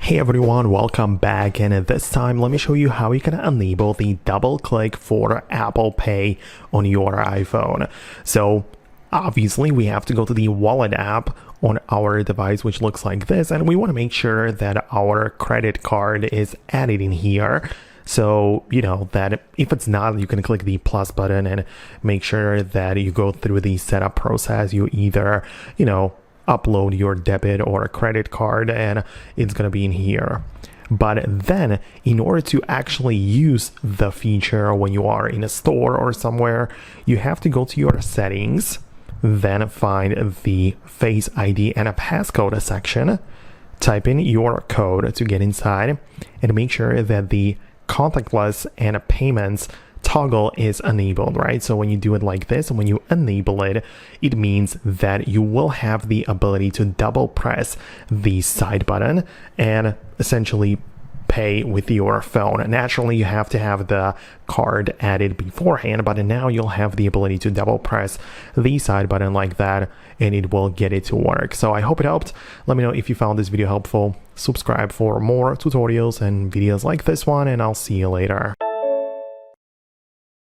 Hey everyone, welcome back, and this time let me show you how you can enable the double click for Apple Pay on your iPhone. So obviously we have to go to the wallet app on our device, which looks like this, and we want to make sure that our credit card is added in here. So, that if it's not, you can click the plus button and make sure that you go through the setup process. You either, upload your debit or a credit card and it's going to be in here. But then in order to actually use the feature when you are in a store or somewhere, you have to go to your settings, then find the Face ID and a passcode section, type in your code to get inside, and make sure that the contactless and payments toggle is enabled, right? So when you do it like this, when you enable it, it means that you will have the ability to double press the side button and essentially pay with your phone. Naturally, you have to have the card added beforehand, but now you'll have the ability to double press the side button like that, and it will get it to work. So I hope it helped. Let me know if you found this video helpful. Subscribe for more tutorials and videos like this one, and I'll see you later.